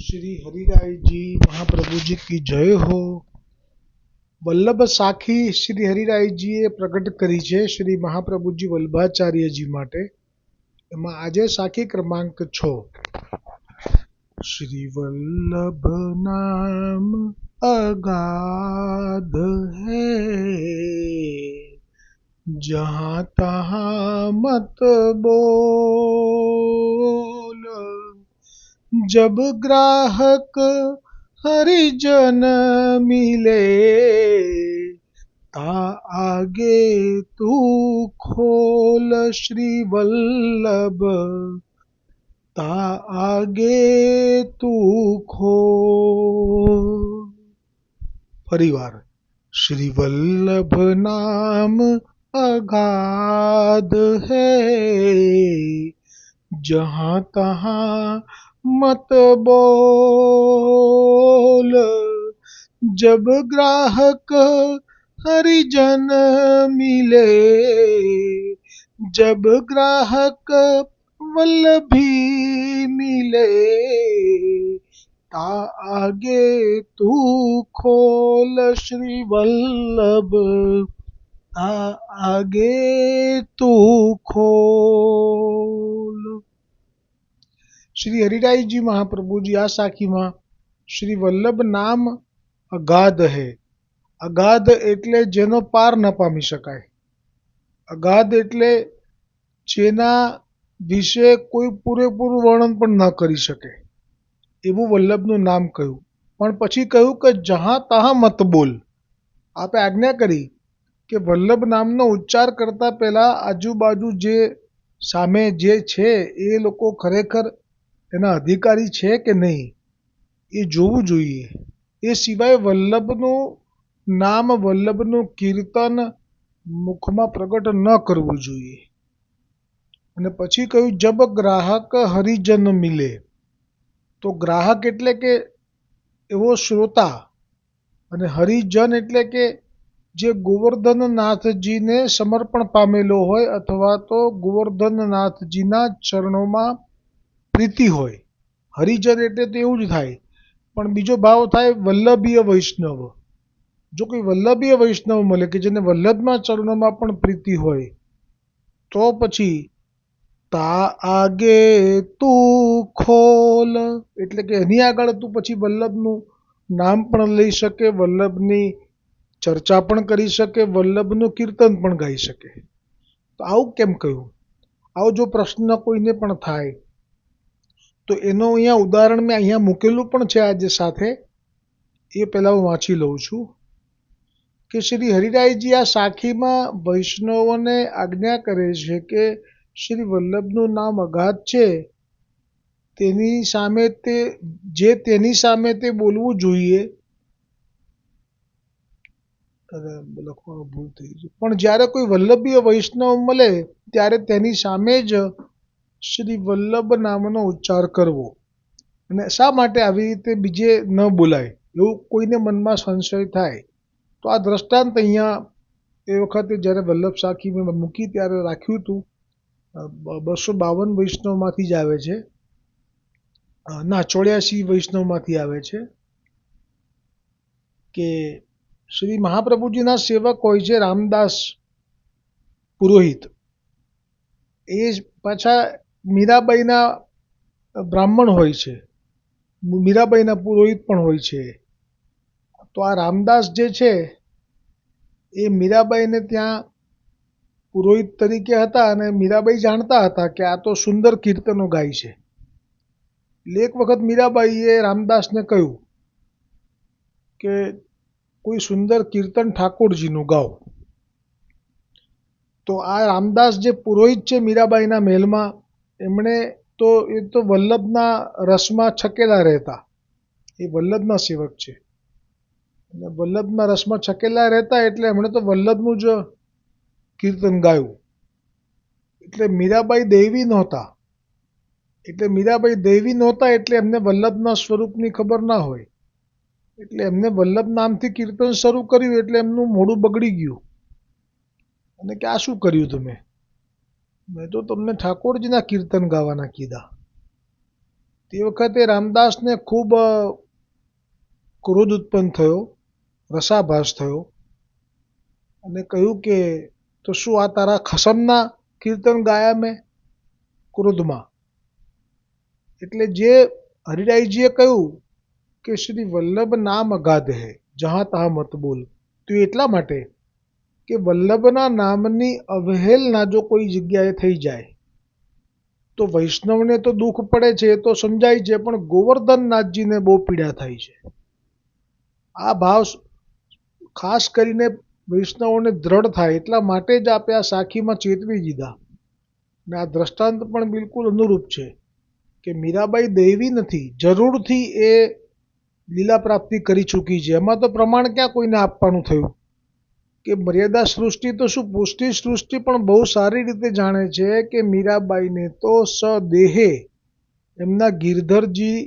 श्री हरिराय जी महाप्रभु जी की जय हो। વલ્લભ સાખી શ્રી હરિરાયજીએ પ્રગટ કરી છે શ્રી મહાપ્રભુજી વલ્લભાચાર્યજી માટે. એમાં આજે સાખી ક્રમાંક 6. શ્રી વલ્લભ નામ અગાધ હૈ, જહાં તહાં મત બોલ, जब ग्राहक हरिजन मिले, ता आगे तू खोल श्री वल्लभ, ता आगे तू खोल. ફરીવાર શ્રી વલ્લભ નામ અગાધ હૈ, जहाँ तहाँ मत बोल, जब ग्राहक हरिजन मिले, जब ग्राहक वल्लभी मिले, ता आगे तू खोल श्री वल्लभ, ता आगे तू खोल. શ્રી હરિરાયજી મહાપ્રભુજી આ સાખીમાં શ્રી વલ્લભ નામ અગાધ હે. અગાધ એટલે જેનો પાર ન પામી શકાય. અગાધ એટલે જેના વિશે કોઈ પૂરેપૂરું વર્ણન પણ ન કરી શકે એવું વલ્લભનું નામ કહ્યું. પણ પછી કહ્યું કે જહાં તહાં મત બોલ. આપે આજ્ઞા કરી કે વલ્લભ નામનો ઉચ્ચાર કરતા પહેલા આજુબાજુ જે સામે જે છે એ લોકો ખરેખર એના અધિકારી છે કે નહીં એ જોવું જોઈએ. એ સિવાય વલ્લભનું નામ વલ્લભનું કીર્તન મુખમાં પ્રગટ ન કરવું જોઈએ. અને પછી કહ્યું જબ ગ્રાહક હરિજન મિલે. તો ગ્રાહક એટલે કે એવો શ્રોતા, અને હરિજન એટલે કે જે ગોવર્ધનનાથજીને સમર્પણ પામેલો હોય અથવા તો ગોવર્ધનનાથજીના ચરણોમાં પ્રીતિ હોય. હરિજન એટલે તો એવું જ થાય. પણ બીજો ભાવ થાય વલ્લભીય વૈષ્ણવ. જો કોઈ વલ્લભીય વૈષ્ણવ મળે કે જેને વલ્લભના ચરણોમાં પણ પ્રીતિ હોય, તો પછી તા આગે તું ખોલ એટલે કે એની આગળ તું પછી વલ્લભનું નામ પણ લઈ શકે, વલ્લભની ચર્ચા પણ કરી શકે, વલ્લભનું કીર્તન પણ ગાઈ શકે. તો આવું કેમ કહ્યું? આવો જો પ્રશ્ન કોઈને પણ થાય તો એનું અહીંયા ઉદાહરણ મેં અહીંયા મૂકેલું પણ છે આજે સાથે. એ પહેલાં હું વાંચી લઉં છું કે શ્રી હરિરાયજી આ સાખીમાં વૈષ્ણવોને આજ્ઞા કરે છે કે શ્રી વલ્લભનું નામ અગાધ છે, તેની સામે તે બોલવું જોઈએ. લખવાનું ભૂલ થઈ ગયું. પણ જ્યારે કોઈ વલ્લભીય વૈષ્ણવ મળે ત્યારે તેની સામે જ શ્રી વલ્લભ નામનો ઉચ્ચાર કરવો. અને શા માટે આવી રીતે બીજે ન બોલાય એવું કોઈને મનમાં સંશય થાય તો આ દ્રષ્ટાંત અહીંયા એ વખતે જ્યારે વલ્લભ સાખી મેં મૂકી ત્યારે રાખ્યું હતું. 252 વૈષ્ણવમાંથી જ આવે છે, ના 84 વૈષ્ણવમાંથી આવે છે કે શ્રી મહાપ્રભુજીના સેવક હોય છે રામદાસ પુરોહિત. એ પાછા મીરાબાઈના બ્રાહ્મણ હોય છે, મીરાબાઈના પુરોહિત પણ હોય છે. તો આ રામદાસ જે છે એ મીરાબાઈને ત્યાં પુરોહિત તરીકે હતા અને મીરાબાઈ જાણતા હતા કે આ તો સુંદર કીર્તનો ગાય છે. એટલે એક વખત મીરાબાઈએ રામદાસને કહ્યું કે કોઈ સુંદર કીર્તન ઠાકોરજીનું ગાઓ. તો આ રામદાસ જે પુરોહિત છે મીરાબાઈના મહેલમાં, એમણે એ તો વલ્લભના રસમાં છકેલા રહેતા. એ વલ્લભના સેવક છે અને વલ્લભના રસમાં છકેલા રહેતા એટલે એમણે તો વલ્લભનું જ કીર્તન ગાયું. એટલે મીરાબાઈ દૈવી નહોતા. એટલે એમને વલ્લભના સ્વરૂપની ખબર ના હોય. એટલે એમને વલ્લભ નામથી કીર્તન શરૂ કર્યું એટલે એમનું મોઢું બગડી ગયું અને કે આ શું કર્યું તમે? મેં તો તમને ઠાકોરજીના કીર્તન ગાવાના કીધા. તે વખતે રામદાસને ખૂબ ક્રોધ ઉત્પન્ન થયો, રસાભાસ થયો અને કહ્યું કે તો શું આ તારા ખસમના કીર્તન ગાયા મેં ક્રોધમાં. એટલે જે હરિરાયજીએ કહ્યું કે શ્રી વલ્લભ નામ અગાધ હૈ જહાં તહાં મત બોલ, તો એટલા માટે કે વલ્લભના નામની અવહેલના જો કોઈ જગ્યાએ થઈ જાય તો વૈષ્ણવને તો દુઃખ પડે છે, એ તો સમજાય છે, પણ ગોવર્ધનનાથજીને બહુ પીડા થાય છે. આ ભાવ ખાસ કરીને વૈષ્ણવોને દ્રઢ થાય એટલા માટે જ આપે આ સાખીમાં ચેતવી દીધા. ને આ દ્રષ્ટાંત પણ બિલકુલ અનુરૂપ છે કે મીરાબાઈ દૈવી નથી, જરૂરથી એ લીલા પ્રાપ્તિ કરી ચૂકી છે. એમાં તો પ્રમાણ ક્યાં કોઈને આપવાનું થયું કે મર્યાદા સૃષ્ટિ તો શું પુષ્ટિ સૃષ્ટિ પણ બહુ સારી રીતે જાણે છે કે મીરાબાઈને તો સદેહે એમના ગિરધરજી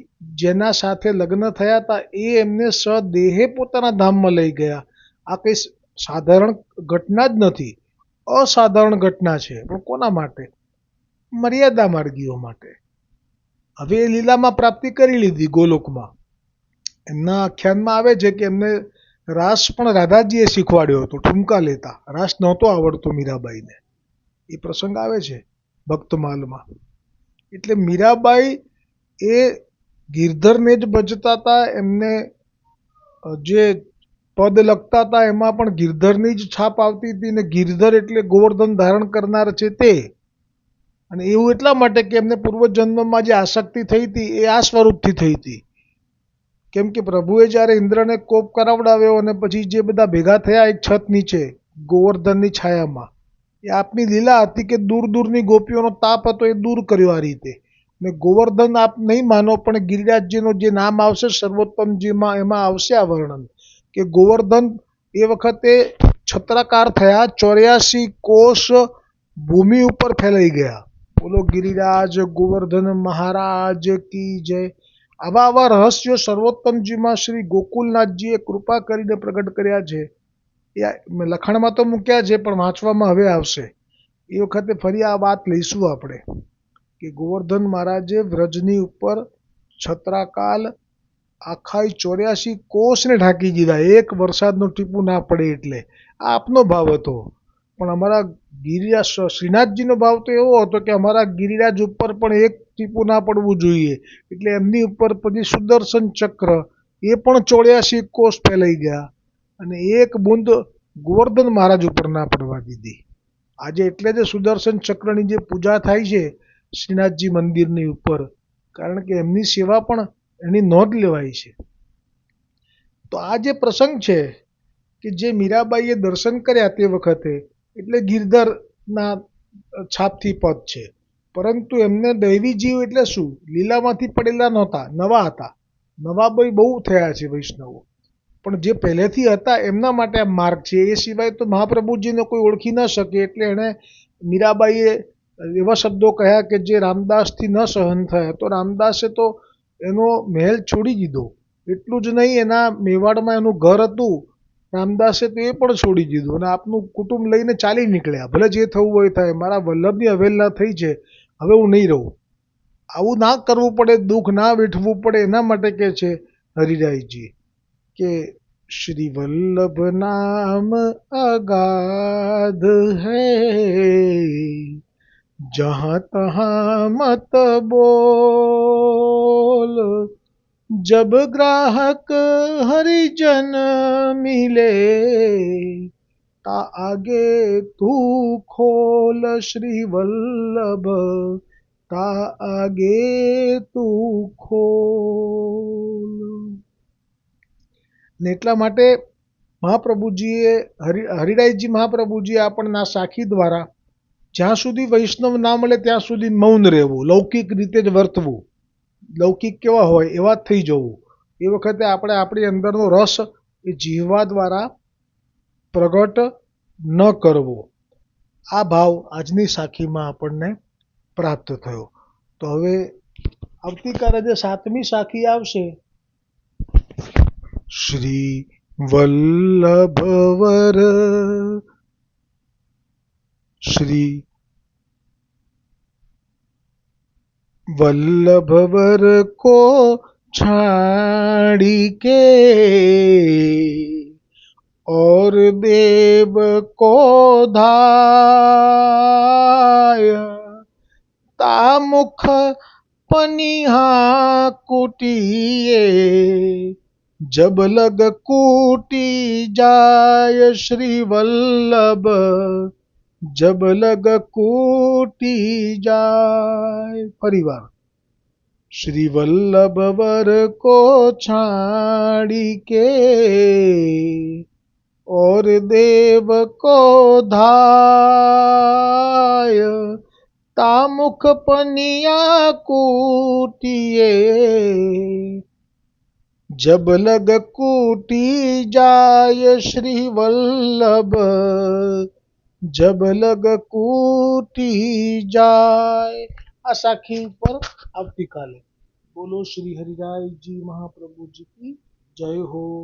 જેના સાથે લગ્ન થયા હતા એ એમને સદેહે પોતાના ધામમાં લઈ ગયા. આ કંઈ સાધારણ ઘટના જ નથી, અસાધારણ ઘટના છે. પણ કોના માટે? મર્યાદા માર્ગીઓ માટે. હવે એ લીલામાં પ્રાપ્તિ કરી લીધી ગોલોકમાં. એમના આખ્યાનમાં આવે છે કે એમને રાસ પણ રાધાજીએ શીખવાડ્યો હતો, ઠુમકા લેતા. રાસ નહોતો આવડતો મીરાબાઈને, એ પ્રસંગ આવે છે ભક્તમાલમાં. એટલે મીરાબાઈ એ ગિરધરને જ ભજતા હતા. એમને જે પદ લખતા હતા એમાં પણ ગિરધરની જ છાપ આવતી હતી ને ગિરધર એટલે ગોવર્ધન ધારણ કરનાર છે તે. અને એવું એટલા માટે કે એમને પૂર્વજન્મમાં જે આસક્તિ થઈ હતી એ આ સ્વરૂપથી થઈ હતી. કેમ કે પ્રભુએ જ્યારે ઇન્દ્રને કોપ કરાવડાવ્યો અને પછી જે બધા ભેગા થયા એક છત નીચે ગોવર્ધનની છાયામાં, એ આપની લીલા હતી કે દૂર દૂરની ગોપીઓનો તાપ હતો એ દૂર કર્યો આ રીતે. ને ગોવર્ધન આપ નહીં માનો પણ ગિરિરાજજીનું જે નામ આવશે સર્વોત્તમજીમાં એમાં આવશે આ વર્ણન કે ગોવર્ધન એ વખતે છત્રાકાર થયા, 84 કોષ ભૂમિ ઉપર ફેલાઈ ગયા. બોલો ગિરિરાજ ગોવર્ધન મહારાજ કી જય. આવા આવા રહસ્યો સર્વોત્તમજીમાં શ્રી ગોકુલનાથજીએ કૃપા કરીને પ્રગટ કર્યા છે. એ લખાણમાં તો મૂક્યા છે પણ વાંચવામાં હવે આવશે. એ વખતે ફરી આ વાત લઈશું આપણે કે ગોવર્ધન મહારાજે વ્રજની ઉપર છત્રાકાલ આખા 84 કોષને ઢાંકી દીધા, એક વરસાદનું ટીપું ના પડે એટલે. આ આપનો ભાવ હતો. પણ અમારા ગિરિરાજ શ્રીનાથજીનો ભાવ તો એવો હતો કે અમારા ગિરિરાજ ઉપર પણ એક ટીપું ના પડવું જોઈએ. એટલે એમની ઉપર પછી સુદર્શન ચક્ર એ પણ 84 કોષ ફેલાઈ ગયા અને એક બૂંદ ગોવર્ધન મહારાજ ઉપર ના પડવા દીધી. આજે એટલે જ સુદર્શન ચક્રની જે પૂજા થાય છે શ્રીનાથજી મંદિરની ઉપર, કારણ કે એમની સેવા પણ એની નોંધ લેવાય છે. તો આ જે પ્રસંગ છે કે જે મીરાબાઈએ દર્શન કર્યા તે વખતે એટલે ગિરધરના છાપથી પદ છે, પરંતુ એમને દૈવી જીવ એટલે શું? લીલામાંથી પડેલા નહોતા, નવા હતા. નવા બહુ થયા છે વૈષ્ણવો, પણ જે પહેલેથી હતા એમના માટે આ માર્ગ છે. એ સિવાય તો મહાપ્રભુજીને કોઈ ઓળખી ન શકે એટલે એણે મીરાબાઈએ એવા શબ્દો કહ્યા કે જે રામદાસથી ન સહન થયા. તો રામદાસે તો એનો મહેલ છોડી દીધો. એટલું જ નહીં, એના મેવાડમાં એનું ઘર હતું, રામદાસે તો એ પણ છોડી દીધું અને આપનું કુટુંબ લઈને ચાલી નીકળ્યા. ભલે જે થવું હોય થાય, મારા વલ્લભની અવહેલના થઈ છે, હવે હું નહીં રહું. આવું ના કરવું પડે, દુઃખ ના વેઠવું પડે, એના માટે કહે છે હરિરાયજી કે શ્રી વલ્લભ નામ અગાધ હૈ જહાં તહાં મત બોલ जब ग्राहक हरिजन मिले ता आगे तू खोल श्री वल्लभ ता आगे તું ખોલ. ને એટલા માટે મહાપ્રભુજીએ હરિરાયજી મહાપ્રભુજીએ આપણને આ સાખી દ્વારા જ્યાં સુધી વૈષ્ણવ ના મળે ત્યાં સુધી મૌન રહેવું, લૌકિક રીતે જ વર્તવું. લૌકિક કેવા હોય એવા જ થઈ જવું. એ વખતે આપણે આપણી અંદરનો રસ એ જીહવા દ્વારા પ્રગટ ન કરવો. આ ભાવ આજની સાખીમાં આપણને પ્રાપ્ત થયો. તો હવે આવતીકાલે જે 7મી સાખી આવશે, શ્રી વલ્લભવર શ્રી वल्लभ वर को छाड़ी के और देव को धाय तामुख पनिहा कुटिए जब लग कूटी जाय श्री वल्लभ जब लग कूटी जाय। परिवार श्री वल्लभ वर को छाड़ी के और देव को धाय तामुख पनिया कूटिए जब लग कूटी जाय श्री वल्लभ जब लग कूटी जाय। આ સાખી ઉપર આવતીકાલે બોલો શ્રી હરિરાય જી મહાપ્રભુ જી की जय हो।